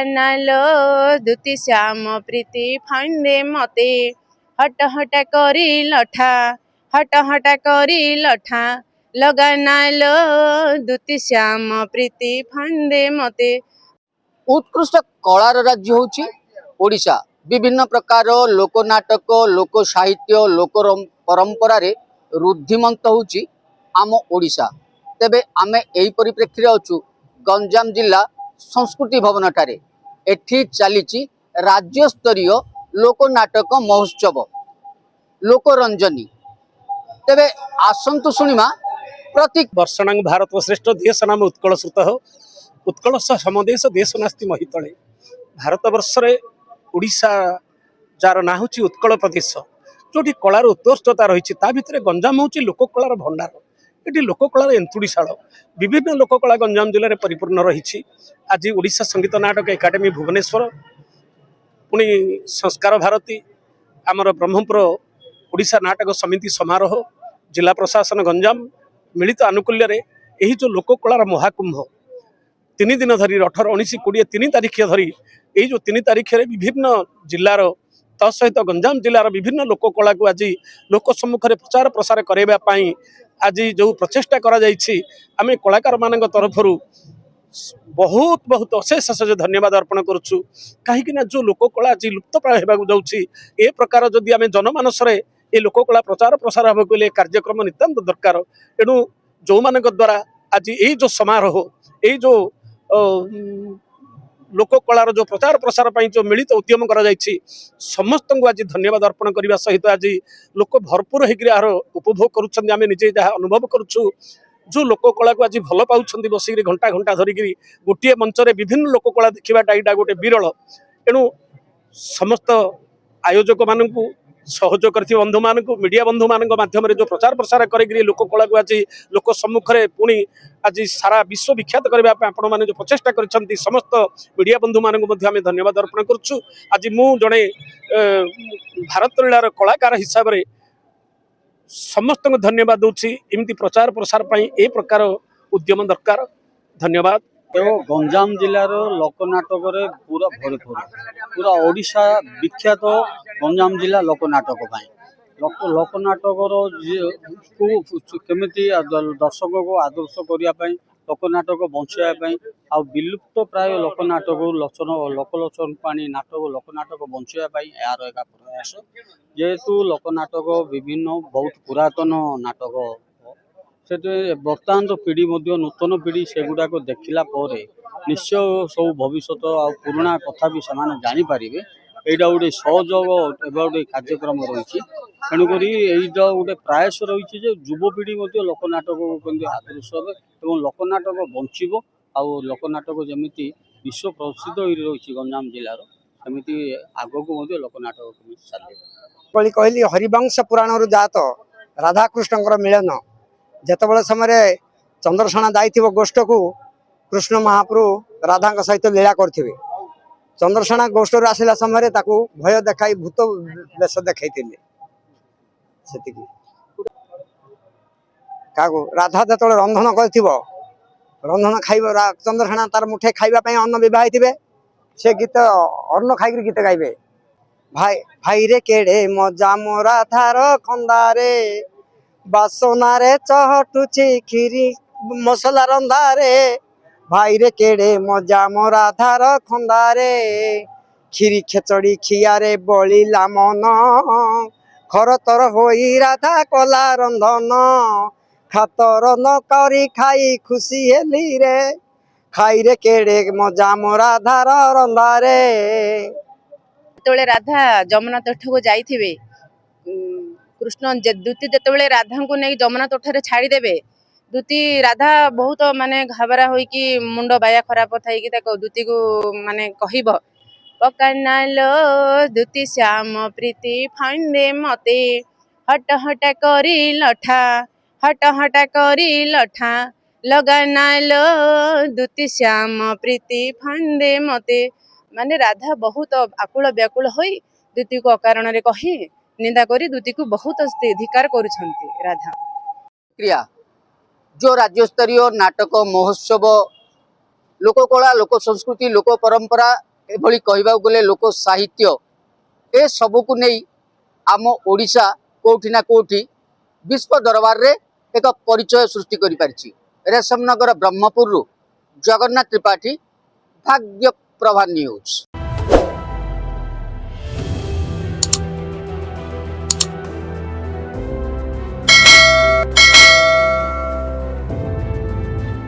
पकानालो दुती श्याम प्रीति फांदे मते हट हट करी लठा हट हट करी लठा लगानालो दुती श्याम प्रीति फांदे मते। उत्कृष्ट कलार राज्य होची ओडिशा। विभिन्न प्रकार लोकनाटक लोक साहित्य लोक परंपरा रे रुद्धिमंत होची आम ओडिशा। तेबे आमे एही परिप्रेक्षी रे अछु गंजाम जिला संस्कृति भवन ठारे। एठी चलीची राज्य स्तरीय लोकनाटक महोत्सव लोकरंजनी। तेबे आसंतु सुनिमा प्रतीक वर्षणांग भारत श्रेष्ठ देश नाम उत्कल श्रुत उत्कल समदेश देश नास्ति महितले। भारत वर्ष रे ओडिशा जार ना होची उत्कल प्रदेश जोटी कलार उत्कृष्टता रही भितर गंजाम होची लोककलार भंडार। ये लोककलार एंतुड़ीशाल विभिन्न लोककला गंजाम जिले में परिपूर्ण रही। आज ओडिशा संगीत नाटक एकाडेमी भुवनेश्वर पुणी संस्कार भारती आमर ब्रह्मपुर ओडिशा नाटक समिति समारोह जिला प्रशासन गंजाम मिलित आनुकूल्य रे यही जो लोककलार महाकुंभ 3 दिन धरी 18, 19, 20 3 तारीख धरी यही जो 3 तारीख रे विभिन्न जिलार तसहित गंजाम जिलार विभिन्न लोककला को आज लोक सम्मुख में प्रचार प्रसार करने आज जो प्रचेषा करें कलाकार मान तरफ बहुत बहुत अशेष अशेष धन्यवाद अर्पण करुचु। कहीं जो लोककला आज लुप्त प्राय होगा जाऊँगी ए प्रकार जदि आम जनमानस ये लोककला प्रचार प्रसार होगा बोले कार्यक्रम नितांत दरकार। एणु जो मान द्वारा आज यही जो समारोह यही जो लोककलार जो प्रचार प्रसार पर जो मिलित उद्यम करा समस्त को आज धन्यवाद अर्पण करने सहित आज लोक भरपूर होकर उपभोग करुँच आम निजे जहाँ अनुभव करुँ। जो लोककला को आज भल पाँच बसिक घंटा घंटा धरिक गोटे मंच में विभिन्न लोककला देखाटा यहाँ गोटे विरल। एणु समस्त आयोजक मान सहयोग कर बंधु मान मीडिया बंधु मान माध्यम जो प्रचार प्रसार कर लोककला को आज लोक सम्मुखें पुणी आज सारा विश्व विख्यात करने आपण मैंने जो प्रचेषा कर समस्त मीडिया बंधु मान धन्यवाद अर्पण करुँ। आज मु जड़े भारत लीलार कलाकार हिसाब से समस्त को धन्यवाद दूसरी एमती प्रचार प्रसार ए प्रकार उद्यम दरकार। धन्यवाद। तो गंजाम जिलार लोकनाटक पूरा भरपूर पूरा ओडिशा विख्यात गंजाम जिला लोकनाटक लोकनाटक केमी दर्शक को आदर्श करने लोकनाटक बचाई आ विलुप्त प्राय लोकनाटक लोकलोचन पाणी नाटक लोकनाटक बचाई यार एक प्रयास जेहेतु लोकनाटक विभिन्न बहुत पुरातन नाटक से बर्तमान पीढ़ी नूतन पीढ़ी से गुड़ाक देखला निश्चय सब भविष्य आ पुराणा कथा भी से जानीपारे। यहाँ गोटे सहयोग एवं गोटे कार्यक्रम रही तेणुक गोटे प्रयास रही युवपीढ़ी लोकनाटक को आदर्श हे लोकनाटक बचब आ लोकनाटक जमी विश्व प्रसिद्ध रही गंजाम जिलार सेमती आग को लोकनाटक चल कहली हरिवंश पुराण जात राधाकृष्ण मिलन जिते समय चंद्रसेना जाइथिबो गोष्ठ को कृष्ण महाप्रभु राधा सहित लीला करथिबे। चंद्रसेना गोष्ठ आसला समय भय देखाई भूत वेश देखा राधा जो रंधन कर रंधन खाइब चंद्रसेना तार मुठे खाइबा अन्न बह से गीत अन्न खाई गीत गाइबे भाई भाई रे केड़े मजा मोरा थार खंदारे बासना रे चहटुची खीरी मसला रंधारे भाई रे केड़े मजा मोरा थार खंदारे खीरी खेचड़ी खियारे बलिला मन खरतर होई राधा कला रंधन खातर न करी खाई खुशी हेली रे खाई रे केड़े मजा मोरा धार रंधारे। जो राधा जमुना तट को जाइथिबे कृष्ण दूती जो राधा को नहीं जमुना तोठे छाड़देवे दूती राधा बहुत माने घाबरा होइकी मुंड बाया खराब थी दूती को माने कहब पकानालो दूती श्याम प्रीति फांदे मते हट हट करी लठा हट हट करी लठा लगानालो दूती श्याम प्रीति फांदे मते। माने राधा बहुत आकुल व्याकुल होई दूती को अकारण रे कही निंदा करी दूती को बहुत धिकार करुछंती राधा। क्रिया जो राज्य स्तरीय नाटक महोत्सव लोककला लोक संस्कृति लोक परंपरा एभली कहबाक गले लोक साहित्य ए सबको नहीं आम ओडिशा कोठी ना कोठी विश्व दरबार रे एक परिचय सृष्टि करि पारिछि। रेशमनगर ब्रह्मपुर जगन्नाथ त्रिपाठी भाग्य प्रभा न्यूज।